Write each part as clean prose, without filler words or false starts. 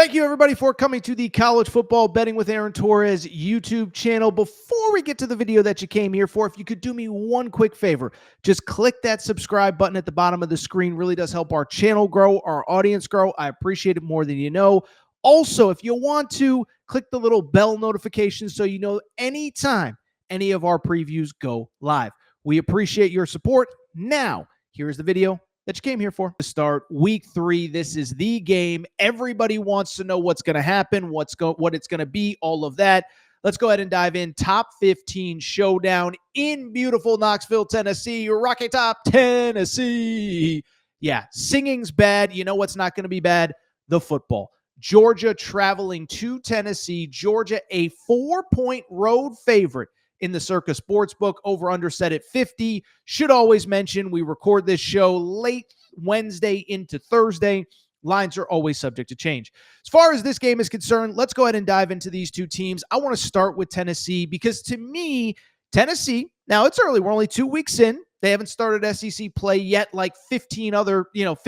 Thank you, everybody, for coming to the College Football Betting with Aaron Torres YouTube channel. Before we get to the video that you came here for, if you could do me one quick favor, just click that subscribe button at the bottom of the screen. Really does help our channel grow, our audience grow. I appreciate it more than you know. Also, if you want to, click the little bell notification so you know anytime any of our previews go live. We appreciate your support. Now, here's the video that you came here for. To start week 3, this is the game. Everybody wants to know what's going to happen, what it's going to be, all of that. Let's go ahead and dive in. Top 15 showdown in beautiful Knoxville, Tennessee. Rocky Top, Tennessee. Yeah, singing's bad. You know what's not going to be bad? The football. Georgia traveling to Tennessee. Georgia, a 4-point road favorite in the Circa Sportsbook, over under set at 50. Should always mention, we record this show late Wednesday into Thursday. Lines are always subject to change. As far as this game is concerned, let's go ahead and dive into these two teams. I want to start with Tennessee because to me, Tennessee, now it's early. We're only 2 weeks in. They haven't started SEC play yet like 15 out of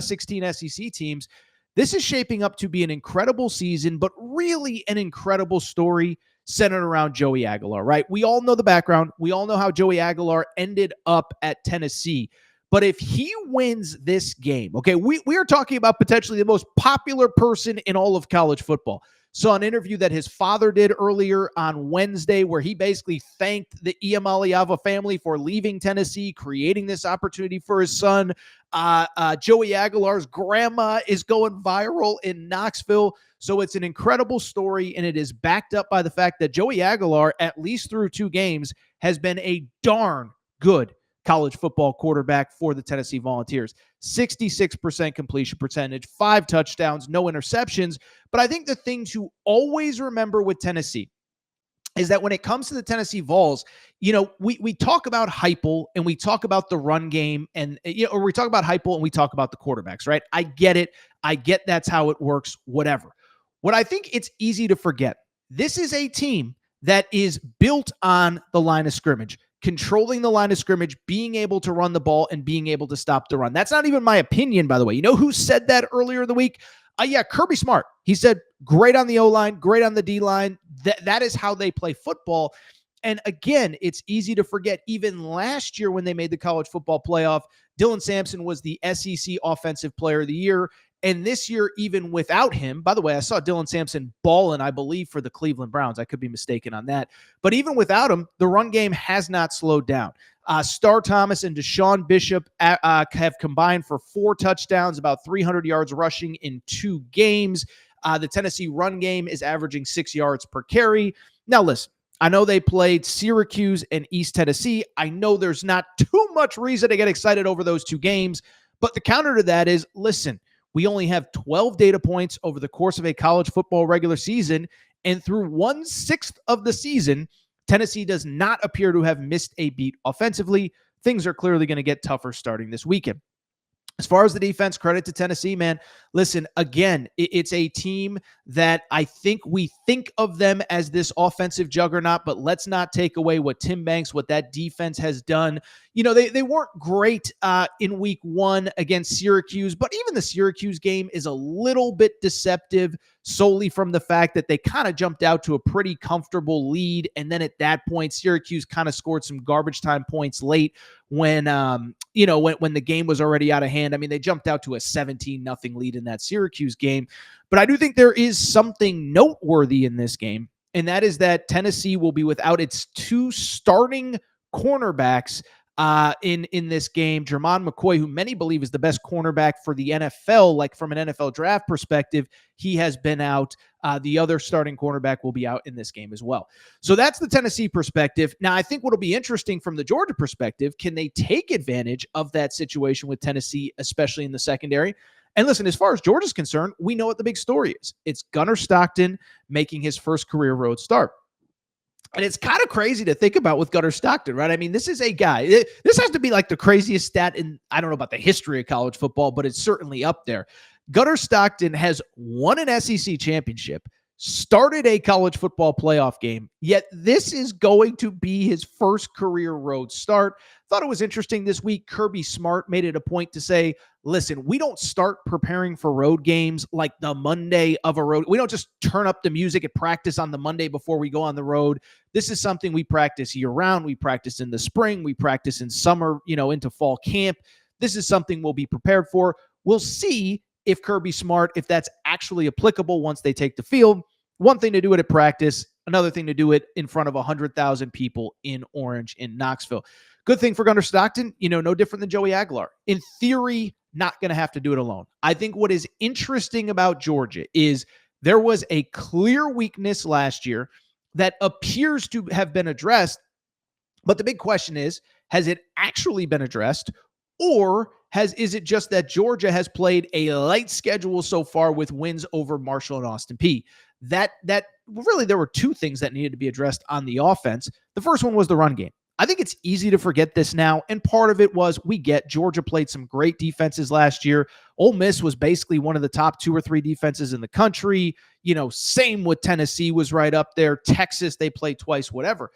16 SEC teams. This is shaping up to be an incredible season, but really an incredible story centered around Joey Aguilar, right? We all know the background. We all know how Joey Aguilar ended up at Tennessee. But if he wins this game, okay, we are talking about potentially the most popular person in all of college football. Saw an interview that his father did earlier on Wednesday where he basically thanked the Iamaleava family for leaving Tennessee, creating this opportunity for his son. Joey Aguilar's grandma is going viral in Knoxville. So it's an incredible story, and it is backed up by the fact that Joey Aguilar, at least through 2 games, has been a darn good college football quarterback for the Tennessee Volunteers. 66% completion percentage, 5 touchdowns, no interceptions. But I think the thing to always remember with Tennessee is that when it comes to the Tennessee Vols, we talk about Heupel and we talk about the run game or we talk about Heupel and we talk about the quarterbacks, right? I get it. I get that's how it works, whatever. What I think it's easy to forget, this is a team that is built on the line of scrimmage, controlling the line of scrimmage, being able to run the ball and being able to stop the run. That's not even my opinion, by the way. You know who said that earlier in the week? Kirby Smart. He said, great on the O-line, great on the D-line. That is how they play football. And again, it's easy to forget, even last year when they made the college football playoff, Dylan Sampson was the SEC Offensive Player of the Year. And this year, even without him, by the way, I saw Dylan Sampson balling, I believe, for the Cleveland Browns. I could be mistaken on that. But even without him, the run game has not slowed down. Star Thomas and Deshaun Bishop have combined for 4 touchdowns, about 300 yards rushing in 2 games. The Tennessee run game is averaging 6 yards per carry. Now, listen, I know they played Syracuse and East Tennessee. I know there's not too much reason to get excited over those 2 games. But the counter to that is, listen, we only have 12 data points over the course of a college football regular season, and through 1/6 of the season, Tennessee does not appear to have missed a beat offensively. Things are clearly going to get tougher starting this weekend. As far as the defense, credit to Tennessee, man. Listen, again, it's a team that I think we think of them as this offensive juggernaut, but let's not take away what Tim Banks, what that defense has done. They weren't great in week 1 against Syracuse, but even the Syracuse game is a little bit deceptive solely from the fact that they kind of jumped out to a pretty comfortable lead. And then at that point, Syracuse kind of scored some garbage time points late when the game was already out of hand. I mean, they jumped out to a 17-0 lead in that Syracuse game. But I do think there is something noteworthy in this game, and that is that Tennessee will be without its 2 starting cornerbacks in this game. Jermon McCoy, who many believe is the best cornerback for the NFL, like from an NFL draft perspective, he has been out. The other starting cornerback will be out in this game as well. So that's the Tennessee perspective. Now, I think what'll be interesting from the Georgia perspective, can they take advantage of that situation with Tennessee, especially in the secondary? And listen, as far as Georgia's concerned, we know what the big story is. It's Gunnar Stockton making his first career road start. And it's kind of crazy to think about with Gunnar Stockton, right? I mean, this is a guy. This has to be like the craziest stat in, I don't know about the history of college football, but it's certainly up there. Gunnar Stockton has won an SEC championship, started a college football playoff game, yet this is going to be his first career road start. Thought it was interesting this week. Kirby Smart made it a point to say, listen, we don't start preparing for road games like the Monday of a road. We don't just turn up the music at practice on the Monday before we go on the road. This is something we practice year round. We practice in the spring. We practice in summer, into fall camp. This is something we'll be prepared for. We'll see if Kirby Smart, if that's actually applicable once they take the field. One thing to do it at practice, another thing to do it in front of 100,000 people in Orange in Knoxville. Good thing for Gunnar Stockton, no different than Joey Aguilar. In theory, not going to have to do it alone. I think what is interesting about Georgia is there was a clear weakness last year that appears to have been addressed, but the big question is, has it actually been addressed, or is it just that Georgia has played a light schedule so far with wins over Marshall and Austin Peay? That really, there were two things that needed to be addressed on the offense. The first one was the run game. I think it's easy to forget this now, and part of it was Georgia played some great defenses last year. Ole Miss was basically one of the top 2 or 3 defenses in the country. Same with Tennessee, was right up there. Texas, they played twice, whatever.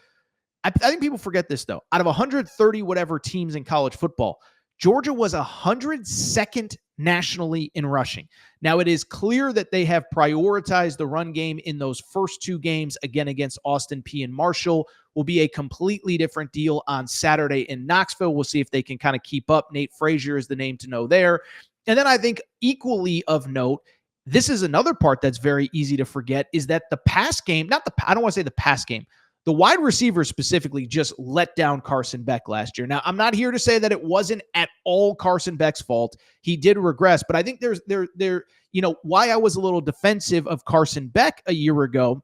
I think people forget this, though. Out of 130 whatever teams in college football, Georgia was 102nd nationally in rushing. Now, it is clear that they have prioritized the run game in those first 2 games, again, against Austin Peay and Marshall. Will be a completely different deal on Saturday in Knoxville. We'll see if they can kind of keep up. Nate Frazier is the name to know there. And then I think equally of note, this is another part that's very easy to forget, is that the pass game, I don't want to say the pass game, the wide receivers specifically just let down Carson Beck last year. Now, I'm not here to say that it wasn't at all Carson Beck's fault. He did regress, but I think why I was a little defensive of Carson Beck a year ago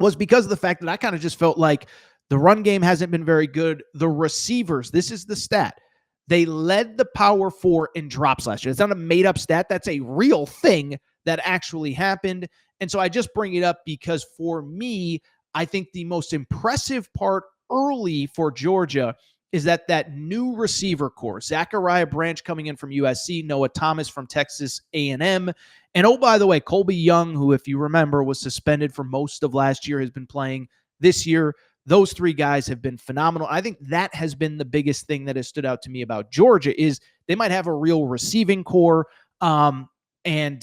was because of the fact that I kind of just felt like the run game hasn't been very good. The receivers, this is the stat, they led the Power 4 in drops last year. It's not a made-up stat. That's a real thing that actually happened. And so I just bring it up because for me, I think the most impressive part early for Georgia is that new receiver core, Zachariah Branch coming in from USC, Noah Thomas from Texas A&M, and oh, by the way, Colby Young, who, if you remember, was suspended for most of last year, has been playing this year. Those 3 guys have been phenomenal. I think that has been the biggest thing that has stood out to me about Georgia is they might have a real receiving core. And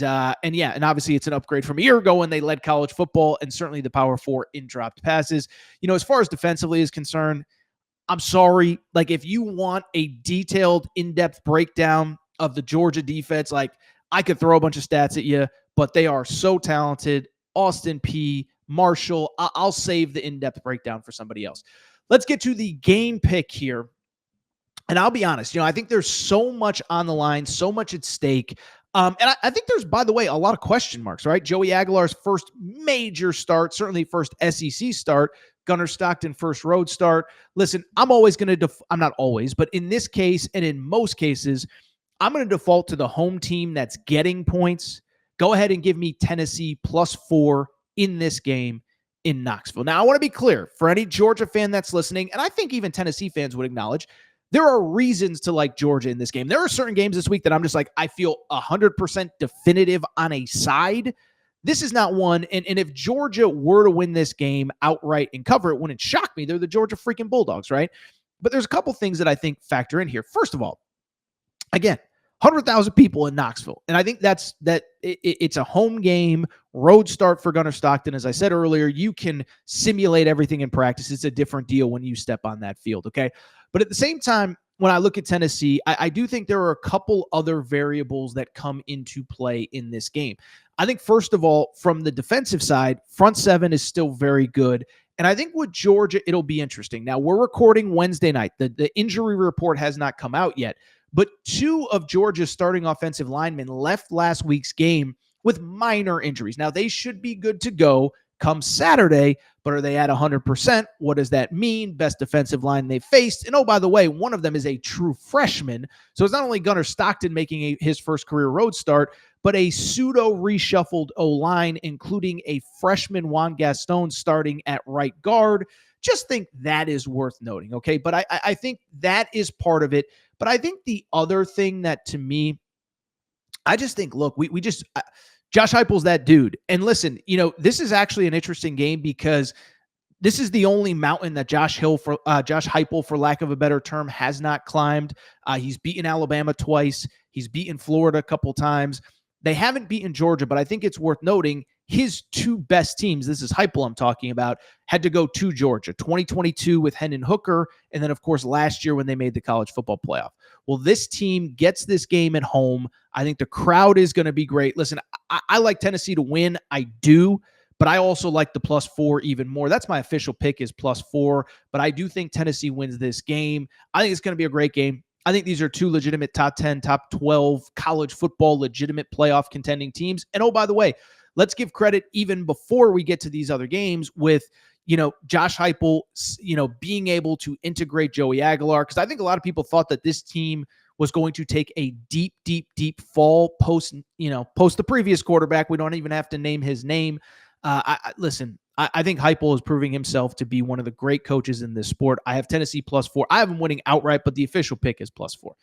obviously it's an upgrade from a year ago when they led college football, and certainly the Power 4 in dropped passes. As far as defensively is concerned, I'm sorry. Like, if you want a detailed, in-depth breakdown of the Georgia defense, like, I could throw a bunch of stats at you, but they are so talented. Austin Peay, Marshall, I'll save the in-depth breakdown for somebody else. Let's get to the game pick here. And I'll be honest, I think there's so much on the line, so much at stake. And I think there's, by the way, a lot of question marks, right? Joey Aguilar's first major start, certainly first SEC start. Gunnar Stockton, first road start. Listen, I'm always going to, I'm not always, but in this case and in most cases, I'm going to default to the home team that's getting points. Go ahead and give me Tennessee +4 in this game in Knoxville. Now, I want to be clear for any Georgia fan that's listening, and I think even Tennessee fans would acknowledge, there are reasons to like Georgia in this game. There are certain games this week that I'm just like, I feel 100% definitive on a side. This is not one. And if Georgia were to win this game outright and cover it, wouldn't shock me. They're the Georgia freaking Bulldogs, right? But there's a couple things that I think factor in here. First of all, again, 100,000 people in Knoxville. And I think it's a home game, road start for Gunnar Stockton. As I said earlier, you can simulate everything in practice. It's a different deal when you step on that field, okay? But at the same time, when I look at Tennessee, I do think there are a couple other variables that come into play in this game. I think, first of all, from the defensive side, front 7 is still very good. And I think with Georgia, it'll be interesting. Now, we're recording Wednesday night. The injury report has not come out yet. But 2 of Georgia's starting offensive linemen left last week's game with minor injuries. Now, they should be good to go come Saturday, but are they at 100%? What does that mean? Best defensive line they faced. And oh, by the way, one of them is a true freshman. So it's not only Gunnar Stockton making his first career road start, but a pseudo reshuffled O-line, including a freshman Juan Gaston starting at right guard. Just think that is worth noting, okay? But I think that is part of it. But I think the other thing that, to me, I just think, look, Josh Heupel's that dude. And listen, this is actually an interesting game because this is the only mountain that Josh Heupel, for lack of a better term, has not climbed. He's beaten Alabama twice. He's beaten Florida a couple times. They haven't beaten Georgia, but I think it's worth noting his two best teams, this is Heupel I'm talking about, had to go to Georgia. 2022 with Hendon Hooker, and then, of course, last year when they made the college football playoff. Well, this team gets this game at home. I think the crowd is going to be great. Listen, I like Tennessee to win. I do. But I also like the +4 even more. That's my official pick is +4. But I do think Tennessee wins this game. I think it's going to be a great game. I think these are two legitimate top 10, top 12 college football legitimate playoff contending teams. And oh, by the way, let's give credit even before we get to these other games with, Josh Heupel, being able to integrate Joey Aguilar. Because I think a lot of people thought that this team was going to take a deep, deep, deep fall post the previous quarterback. We don't even have to name his name. Listen, I think Heupel is proving himself to be one of the great coaches in this sport. I have Tennessee +4. I have him winning outright, but the official pick is +4.